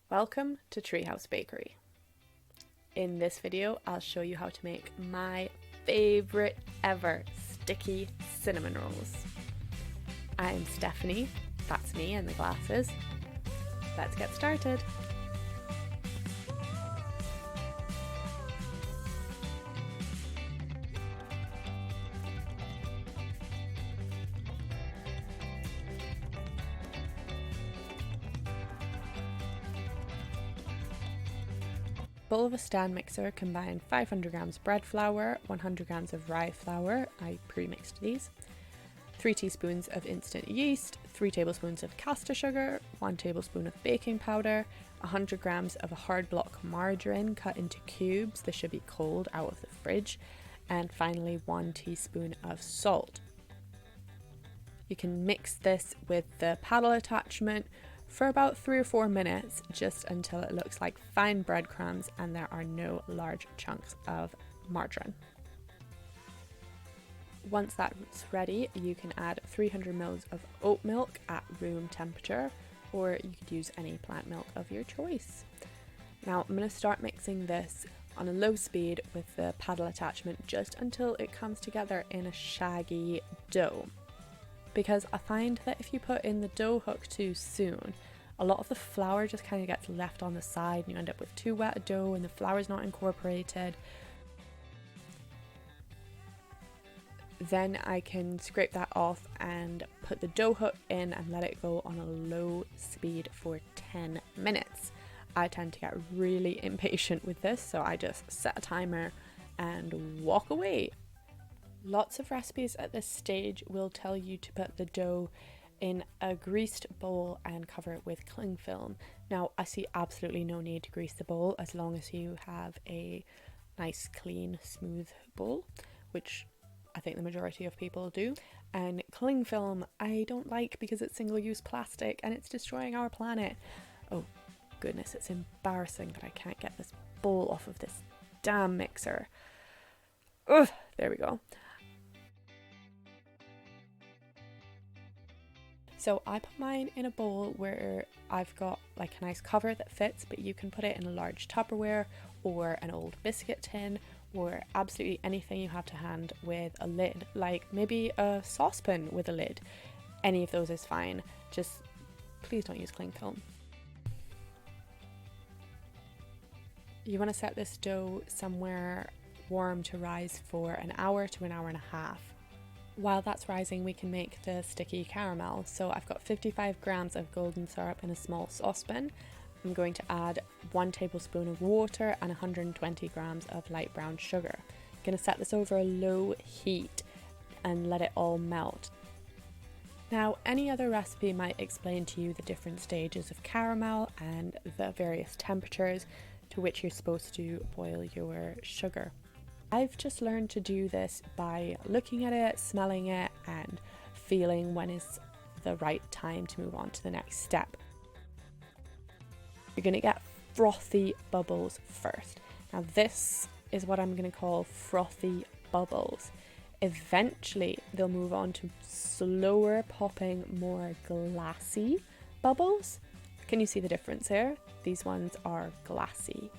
Welcome to Treehouse Bakery. In this video, I'll show you how to make my favorite ever sticky cinnamon rolls. I'm Stephanie, that's me in the glasses. Let's get started. Bowl of a stand mixer, combine 500 grams bread flour, 100 grams of rye flour, I pre-mixed these, 3 teaspoons of instant yeast, 3 tablespoons of caster sugar, 1 tablespoon of baking powder, 100 grams of a hard block margarine cut into cubes, this should be cold out of the fridge, and finally 1 teaspoon of salt. You can mix this with the paddle attachment for about 3 or 4 minutes, just until it looks like fine breadcrumbs and there are no large chunks of margarine. Once that's ready, you can add 300 ml of oat milk at room temperature, or you could use any plant milk of your choice. Now I'm going to start mixing this on a low speed with the paddle attachment just until it comes together in a shaggy dough. Because I find that if you put in the dough hook too soon, a lot of the flour just kind of gets left on the side and you end up with too wet a dough and the flour is not incorporated. Then I can scrape that off and put the dough hook in and let it go on a low speed for 10 minutes. I tend to get really impatient with this, so I just set a timer and walk away. Lots of recipes at this stage will tell you to put the dough in a greased bowl and cover it with cling film. Now, I see absolutely no need to grease the bowl as long as you have a nice, clean, smooth bowl, which I think the majority of people do. And cling film I don't like because it's single-use plastic and it's destroying our planet. Oh goodness, it's embarrassing that I can't get this bowl off of this damn mixer. Ugh, there we go. So I put mine in a bowl where I've got like a nice cover that fits, but you can put it in a large Tupperware or an old biscuit tin or absolutely anything you have to hand with a lid, like maybe a saucepan with a lid. Any of those is fine, just please don't use cling film. You want to set this dough somewhere warm to rise for an hour to an hour and a half. While that's rising, we can make the sticky caramel. So I've got 55 grams of golden syrup in a small saucepan. I'm going to add 1 tablespoon of water and 120 grams of light brown sugar. I'm going to set this over a low heat and let it all melt. Now, any other recipe might explain to you the different stages of caramel and the various temperatures to which you're supposed to boil your sugar. I've just learned to do this by looking at it, smelling it, and feeling when is the right time to move on to the next step. You're going to get frothy bubbles first. Now this is what I'm going to call frothy bubbles. Eventually they'll move on to slower popping, more glassy bubbles. Can you see the difference here? These ones are glassy.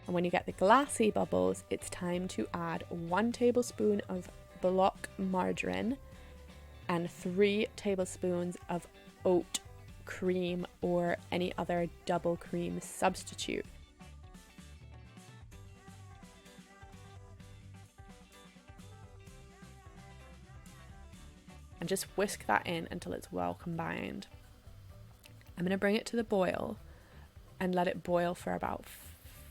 And when you get the glassy bubbles, it's time to add 1 tablespoon of block margarine and 3 tablespoons of oat cream or any other double cream substitute. And just whisk that in until it's well combined. I'm going to bring it to the boil and let it boil for about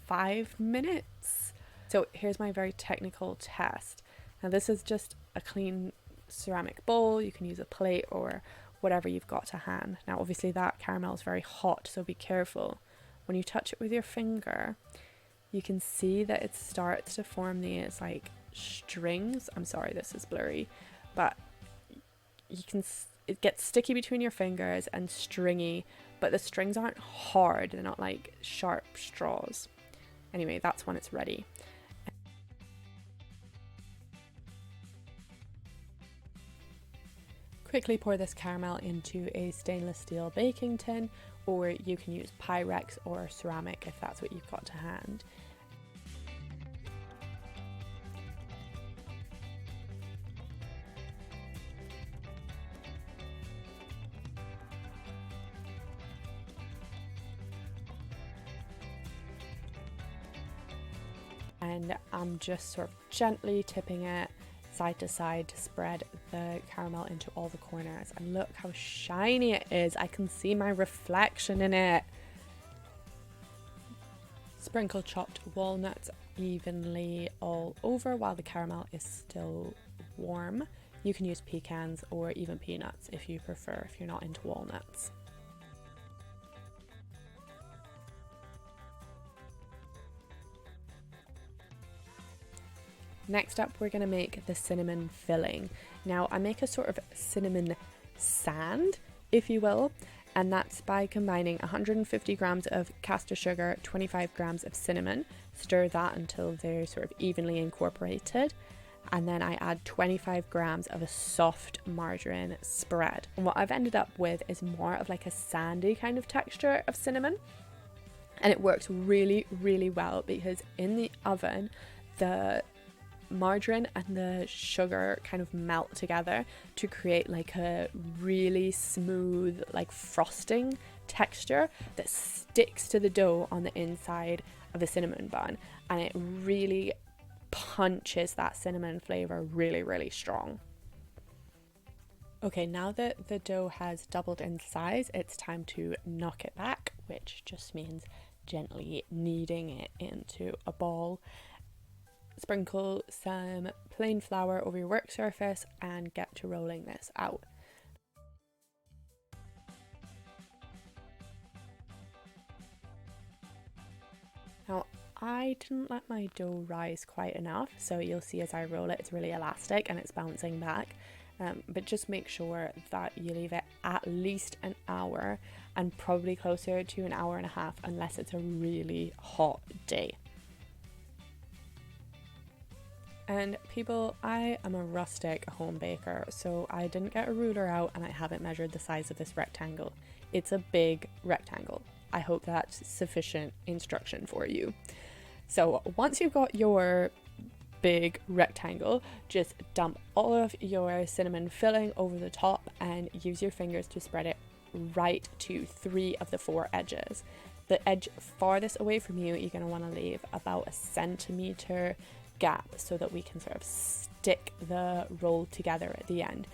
5 minutes. So here's my very technical test. Now this is just a clean ceramic bowl. You can use a plate or whatever you've got to hand. Now obviously that caramel is very hot, so be careful. When you touch it with your finger, you can see that it starts to form these like strings. I'm sorry, this is blurry, but it gets sticky between your fingers and stringy, but the strings aren't hard. They're not like sharp straws. Anyway, that's when it's ready. quickly pour this caramel into a stainless steel baking tin, or you can use Pyrex or ceramic if that's what you've got to hand. And I'm just sort of gently tipping it side to side to spread the caramel into all the corners. And look how shiny it is. I can see my reflection in it. Sprinkle chopped walnuts evenly all over while the caramel is still warm. You can use pecans or even peanuts if you prefer, if you're not into walnuts. Next up, we're going to make the cinnamon filling. Now, I make a sort of cinnamon sand, if you will, and that's by combining 150 grams of caster sugar, 25 grams of cinnamon, stir that until they're sort of evenly incorporated, and then I add 25 grams of a soft margarine spread. And what I've ended up with is more of like a sandy kind of texture of cinnamon, and it works really, really well because in the oven, the margarine and the sugar kind of melt together to create like a really smooth, like frosting texture that sticks to the dough on the inside of a cinnamon bun, and it really punches that cinnamon flavor really, really strong. Okay, now that the dough has doubled in size, it's time to knock it back, which just means gently kneading it into a ball. Sprinkle some plain flour over your work surface and get to rolling this out. Now, I didn't let my dough rise quite enough, so you'll see as I roll it, it's really elastic and it's bouncing back. But just make sure that you leave it at least an hour, and probably closer to an hour and a half unless it's a really hot day. And people, I am a rustic home baker, so I didn't get a ruler out and I haven't measured the size of this rectangle. It's a big rectangle. I hope that's sufficient instruction for you. So once you've got your big rectangle, just dump all of your cinnamon filling over the top and use your fingers to spread it right to 3 of the 4 edges. The edge farthest away from you, you're going to want to leave about a centimeter gap so that we can sort of stick the roll together at the end.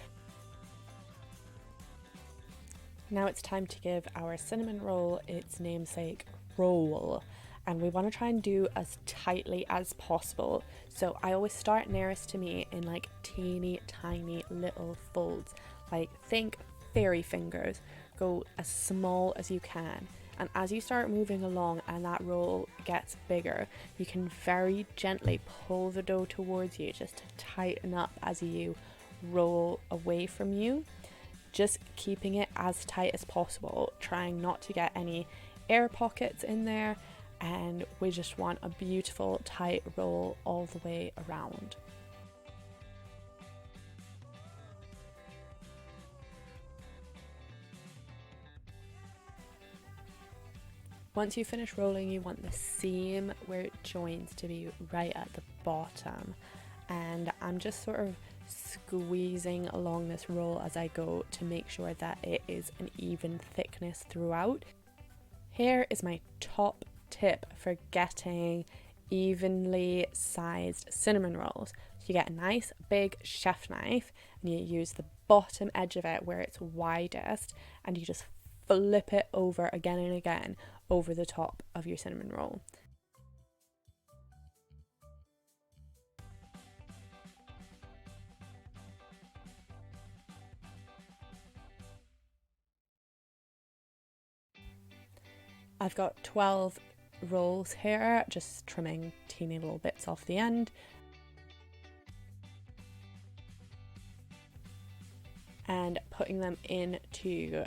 Now it's time to give our cinnamon roll its namesake roll, and we want to try and do as tightly as possible. So I always start nearest to me in like teeny tiny little folds, like think fairy fingers. Go as small as you can. And as you start moving along and that roll gets bigger, you can very gently pull the dough towards you just to tighten up as you roll away from you. Just keeping it as tight as possible, trying not to get any air pockets in there, and we just want a beautiful tight roll all the way around. Once you finish rolling, you want the seam where it joins to be right at the bottom. And I'm just sort of squeezing along this roll as I go to make sure that it is an even thickness throughout. Here is my top tip for getting evenly sized cinnamon rolls. So you get a nice big chef knife and you use the bottom edge of it where it's widest, and you just flip it over again and again over the top of your cinnamon roll. I've got 12 rolls here, just trimming teeny little bits off the end. And putting them into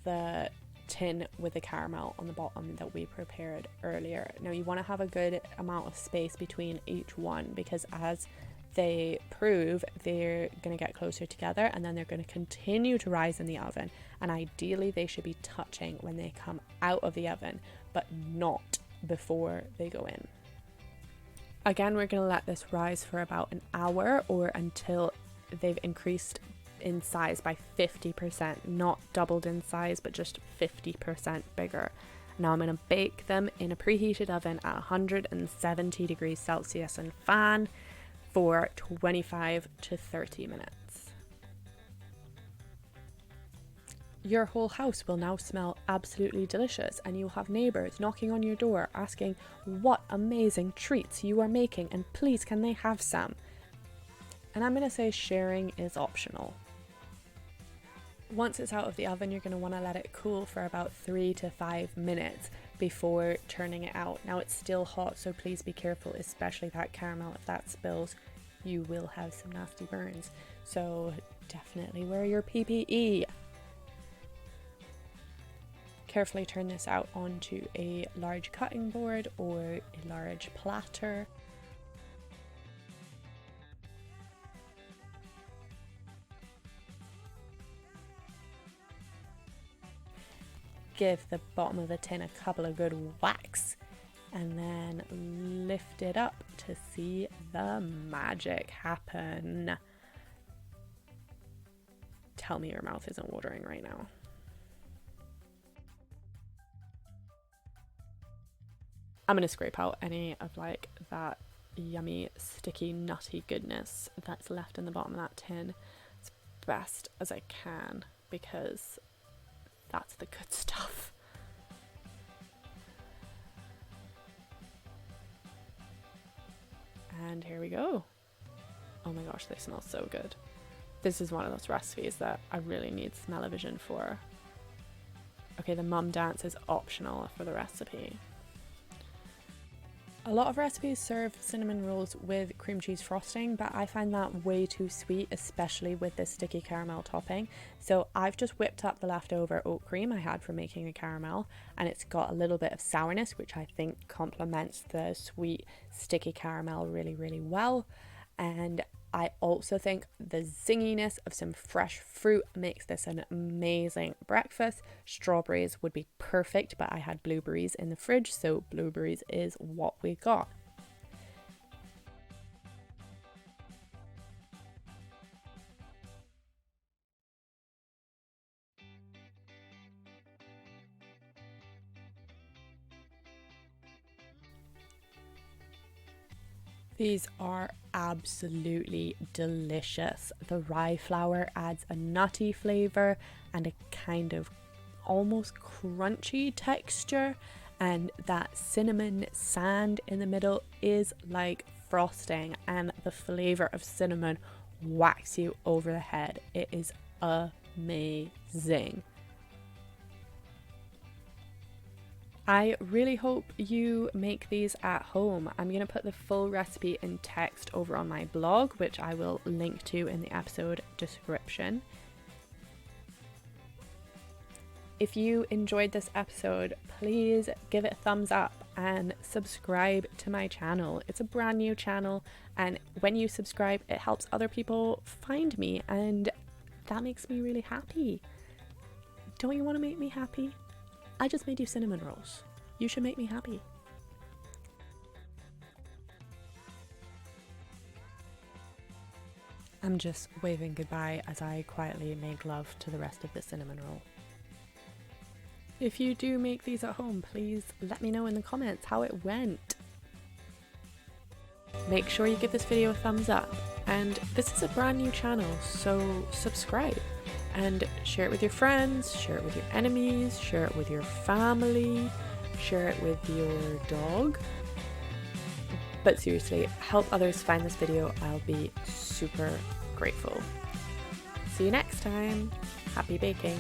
the tin with the caramel on the bottom that we prepared earlier. Now you want to have a good amount of space between each one, because as they prove, they're going to get closer together, and then they're going to continue to rise in the oven. And ideally they should be touching when they come out of the oven, but not before they go in. Again, we're going to let this rise for about an hour, or until they've increased in size by 50%, not doubled in size, but just 50% bigger. Now I'm going to bake them in a preheated oven at 170 degrees Celsius and fan for 25 to 30 minutes. Your whole house will now smell absolutely delicious, and you'll have neighbours knocking on your door asking what amazing treats you are making, and please can they have some? And I'm going to say sharing is optional. Once it's out of the oven, you're going to want to let it cool for about 3 to 5 minutes before turning it out. Now it's still hot, so please be careful, especially that caramel. If that spills, you will have some nasty burns. So definitely wear your PPE. Carefully turn this out onto a large cutting board or a large platter. Give the bottom of the tin a couple of good whacks, and then lift it up to see the magic happen. Tell me your mouth isn't watering right now. I'm going to scrape out any of like that yummy, sticky, nutty goodness that's left in the bottom of that tin as best as I can, because that's the good stuff. And here we go. Oh my gosh, they smell so good. This is one of those recipes that I really need smell-o-vision for. Okay, the mum dance is optional for the recipe. A lot of recipes serve cinnamon rolls with cream cheese frosting, but I find that way too sweet, especially with this sticky caramel topping. So I've just whipped up the leftover oat cream I had from making the caramel, and it's got a little bit of sourness, which I think complements the sweet sticky caramel really, really well. And I also think the zinginess of some fresh fruit makes this an amazing breakfast. Strawberries would be perfect, but I had blueberries in the fridge, so blueberries is what we got. These are absolutely delicious. The rye flour adds a nutty flavor and a kind of almost crunchy texture, and that cinnamon sand in the middle is like frosting, and the flavor of cinnamon whacks you over the head. It is amazing. I really hope you make these at home. I'm going to put the full recipe in text over on my blog, which I will link to in the episode description. If you enjoyed this episode, please give it a thumbs up and subscribe to my channel. It's a brand new channel, and when you subscribe, it helps other people find me, and that makes me really happy. Don't you want to make me happy? I just made you cinnamon rolls. You should make me happy. I'm just waving goodbye as I quietly make love to the rest of the cinnamon roll. If you do make these at home, please let me know in the comments how it went. Make sure you give this video a thumbs up, and this is a brand new channel, so subscribe. And share it with your friends, share it with your enemies, share it with your family, share it with your dog. But seriously, help others find this video. I'll be super grateful. See you next time. Happy baking.